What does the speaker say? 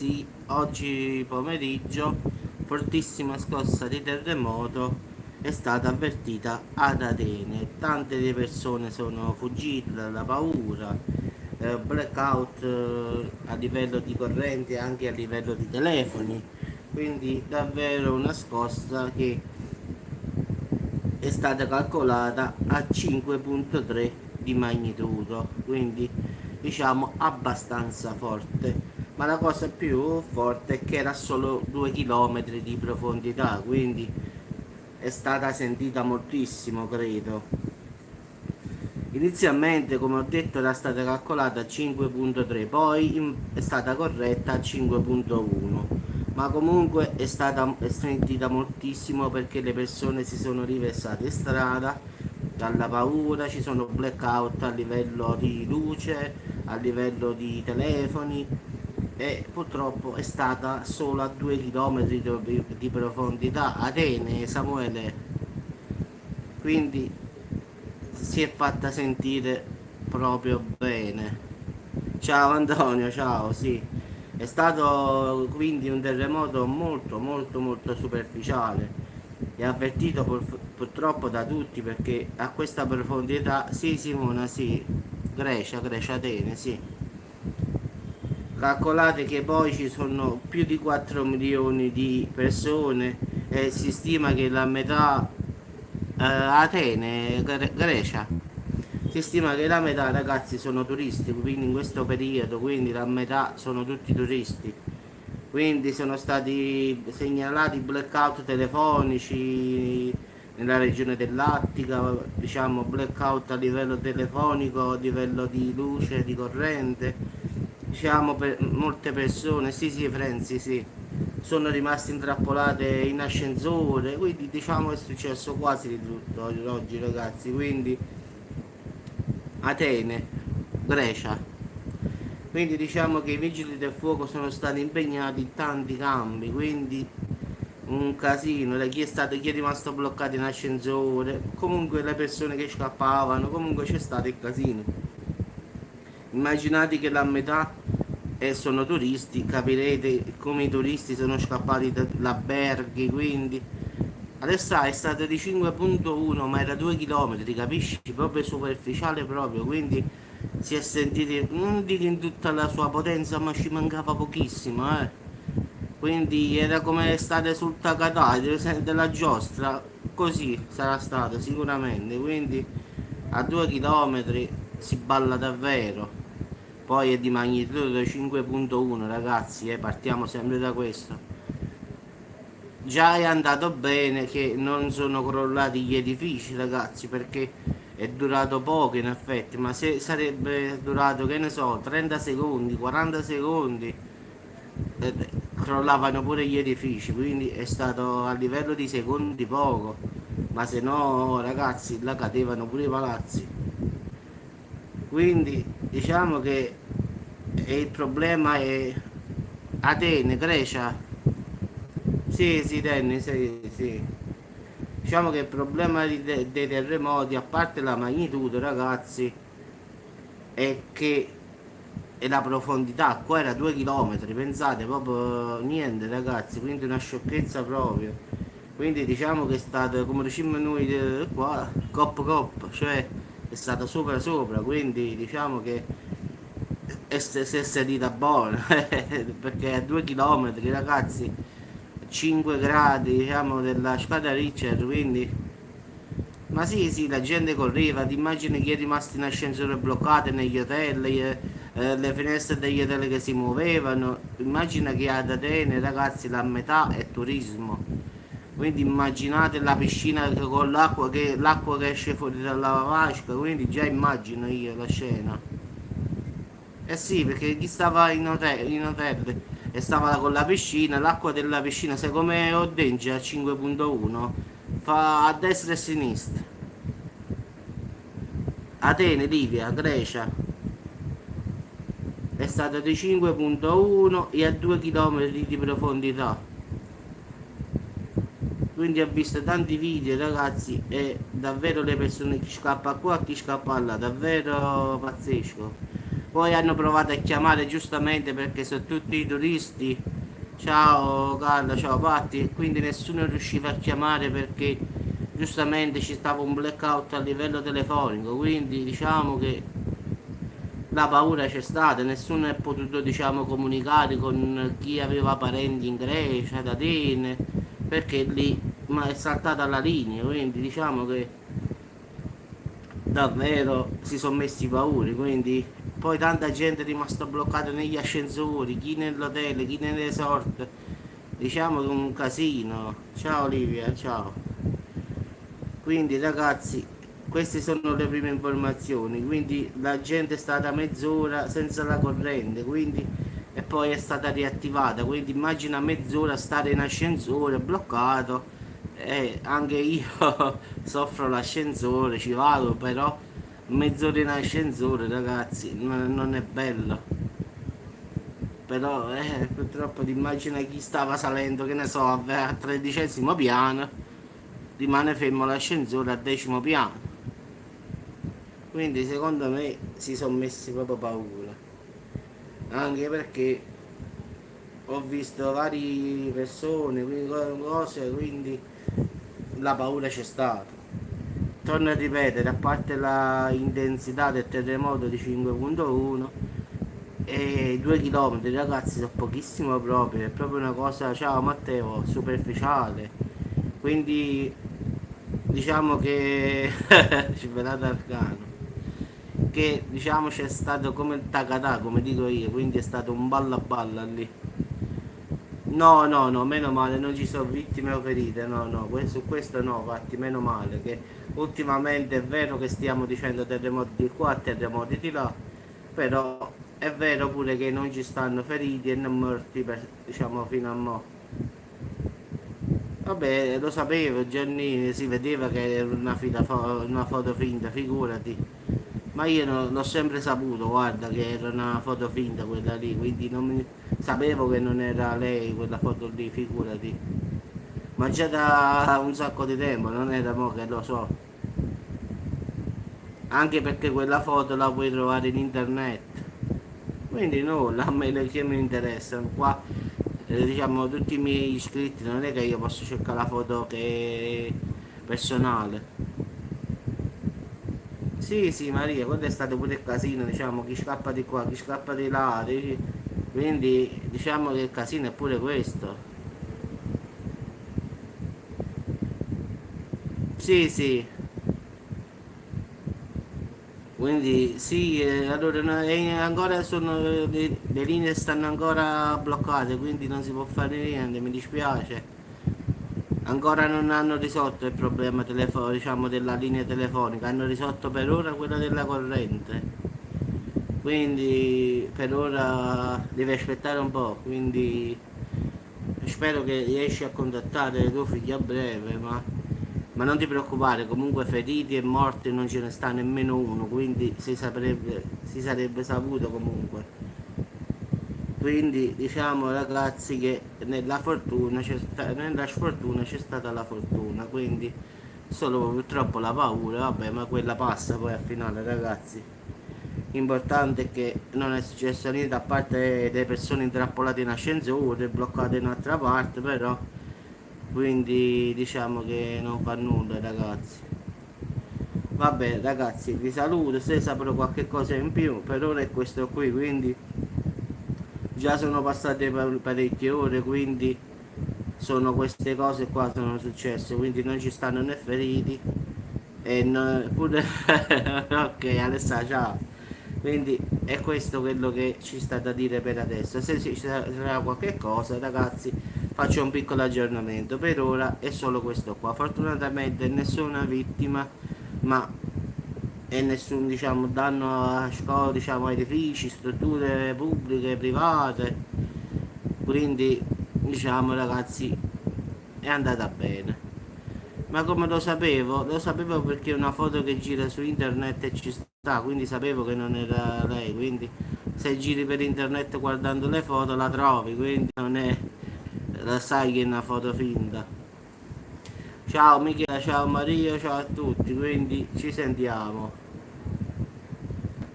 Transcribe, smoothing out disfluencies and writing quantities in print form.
ragazzi, oggi pomeriggio fortissima scossa di terremoto è stata avvertita ad Atene. Tante di persone sono fuggite dalla paura, blackout a livello di corrente e anche a livello di telefoni. Quindi davvero una scossa che è stata calcolata a 5,3 di magnitudo, quindi diciamo abbastanza forte. Ma la cosa più forte è che era solo 2 km di profondità, quindi è stata sentita moltissimo, credo. Inizialmente, come ho detto, era stata calcolata a 5,3, poi è stata corretta a 5,1, ma comunque è sentita moltissimo perché le persone si sono riversate in strada dalla paura, ci sono blackout a livello di luce, a livello di telefoni e purtroppo è stata solo a 2 km di profondità. Atene, Samuele, quindi si è fatta sentire proprio bene. Ciao Antonio, ciao, sì. È stato quindi un terremoto molto molto molto superficiale e avvertito purtroppo da tutti perché a questa profondità, sì Simona, sì, Grecia, Atene, sì. Calcolate che poi ci sono più di 4 milioni di persone e si stima che la metà Atene, Grecia, si stima che la metà ragazzi sono turisti, quindi in questo periodo, quindi la metà sono tutti turisti. Quindi sono stati segnalati blackout telefonici nella regione dell'Attica, diciamo blackout a livello telefonico, a livello di luce, di corrente. Diciamo per molte persone, sì sì Frenzy, sì, sono rimaste intrappolate in ascensore, quindi diciamo è successo quasi di tutto oggi ragazzi, quindi Atene, Grecia. Quindi diciamo che i vigili del fuoco sono stati impegnati in tanti campi, quindi un casino, chi è rimasto bloccato in ascensore, comunque le persone che scappavano, comunque c'è stato il casino. Immaginate che la metà sono turisti, capirete come i turisti sono scappati da alberghi, quindi adesso è stata di 5,1 ma era 2 km, capisci? Proprio superficiale proprio, quindi si è sentito, non dico in tutta la sua potenza, ma ci mancava pochissimo, eh. Quindi era come stare sul Takata della giostra, così sarà stato sicuramente, quindi a 2 km si balla davvero. Poi è di magnitudo 5,1 ragazzi, partiamo sempre da questo. Già è andato bene che non sono crollati gli edifici ragazzi perché è durato poco in effetti, ma se sarebbe durato che ne so 30 secondi, 40 secondi crollavano pure gli edifici, quindi è stato a livello di secondi poco, ma se no ragazzi là cadevano pure i palazzi. Quindi diciamo che il problema è Atene, Grecia. Sì, sì, Danny, sì, sì. Diciamo che il problema dei terremoti, a parte la magnitudo, ragazzi, è che è la profondità. Qua era 2 km, pensate, proprio niente, ragazzi, quindi una sciocchezza proprio. Quindi diciamo che è stato, come diciamo noi qua, cop cop, cioè è stato sopra sopra, quindi diciamo che si è salita buona, perché a 2 km, ragazzi, 5 gradi diciamo della scala Richard, quindi ma sì sì la gente correva, ti immagini chi è rimasto in ascensore bloccato negli hotel, le finestre degli hotel che si muovevano, immagina che ad Atene ragazzi la metà è turismo, quindi immaginate la piscina con l'acqua che esce fuori dalla vasca, quindi già immagino io la scena. Eh sì, perché chi stava in hotel e stava con la piscina, l'acqua della piscina, sai come Odense a 5,1 fa a destra e a sinistra. Atene, Livia, Grecia, è stata di 5,1 e a 2 km di profondità. Quindi ho visto tanti video ragazzi e davvero le persone chi scappa qua, chi scappa là, davvero pazzesco. Poi hanno provato a chiamare giustamente perché sono tutti i turisti. Ciao Carlo, ciao Patti. Quindi nessuno riusciva a chiamare perché giustamente ci stava un blackout a livello telefonico. Quindi diciamo che la paura c'è stata, nessuno è potuto diciamo comunicare con chi aveva parenti in Grecia, ad Atene, perché lì ma è saltata la linea, quindi diciamo che davvero si sono messi pauri, quindi poi tanta gente è rimasta bloccata negli ascensori, chi nell'hotel, chi nel resort, diciamo che è un casino. Ciao Olivia, ciao. Quindi ragazzi, queste sono le prime informazioni, quindi la gente è stata mezz'ora senza la corrente, quindi e poi è stata riattivata, quindi immagina mezz'ora stare in ascensore bloccato e anche io soffro l'ascensore, ci vado, però mezz'ora in ascensore ragazzi non è bello. Però purtroppo ti immagina chi stava salendo, che ne so, al 13° piano, rimane fermo l'ascensore al 10° piano. Quindi secondo me si sono messi proprio paura. Anche perché ho visto varie persone, quindi cose, quindi la paura c'è stata. Torno a ripetere, a parte la intensità del terremoto di 5.1 e 2 km ragazzi sono pochissimo proprio, è proprio una cosa, ciao Matteo, superficiale. Quindi diciamo che ci verrà arcano. Che diciamo c'è stato come il tacatà, come dico io, quindi è stato un balla balla lì. No, no, no, meno male, non ci sono vittime o ferite, no, no, su questo no, infatti, meno male, che ultimamente è vero che stiamo dicendo terremoti di qua, terremoti di là, però è vero pure che non ci stanno feriti e non morti, diciamo, fino a mo'. Vabbè, lo sapevo, Giannini, si vedeva che era una foto finta, figurati. Ma io l'ho sempre saputo, guarda, che era una foto finta quella lì, quindi non sapevo che non era lei quella foto lì, figurati. Ma già da un sacco di tempo, non era mo che lo so. Anche perché quella foto la puoi trovare in internet. Quindi nulla, a me le che mi interessano. Qua diciamo tutti i miei iscritti, non è che io posso cercare la foto che è personale. Sì, sì, Maria, quello è stato pure il casino, diciamo, chi scappa di qua, chi scappa di là, quindi diciamo che il casino è pure questo. Sì, sì, quindi sì, allora ancora sono, le linee stanno ancora bloccate, quindi non si può fare niente, mi dispiace. Ancora non hanno risolto il problema diciamo, della linea telefonica, hanno risolto per ora quella della corrente. Quindi per ora devi aspettare un po', quindi spero che riesci a contattare tuo figlio a breve, ma non ti preoccupare, comunque feriti e morti non ce ne sta nemmeno uno, quindi si sarebbe saputo comunque. Quindi diciamo ragazzi che nella sfortuna c'è stata la fortuna, quindi solo purtroppo la paura, vabbè, ma quella passa poi al finale ragazzi. L'importante è che non è successo niente a parte le persone intrappolate in ascensore, bloccate in un'altra parte, però quindi diciamo che non fa nulla ragazzi. Vabbè ragazzi, vi saluto, se saprò qualche cosa in più, per ora è questo qui, quindi già sono passate parecchie ore, quindi sono queste cose qua sono successe, quindi non ci stanno né feriti e pure ok Alessà ciao. Quindi è questo quello che ci sta da dire per adesso. Se ci sarà qualche cosa ragazzi faccio un piccolo aggiornamento, per ora è solo questo qua, fortunatamente nessuna vittima, ma e nessun diciamo, danno a scuole, diciamo, edifici, strutture pubbliche, private, quindi diciamo ragazzi è andata bene. Ma come lo sapevo perché è una foto che gira su internet e ci sta, quindi sapevo che non era lei, quindi se giri per internet guardando le foto la trovi, quindi non è, la sai che è una foto finta. Ciao Michela, ciao Maria, ciao a tutti, quindi ci sentiamo.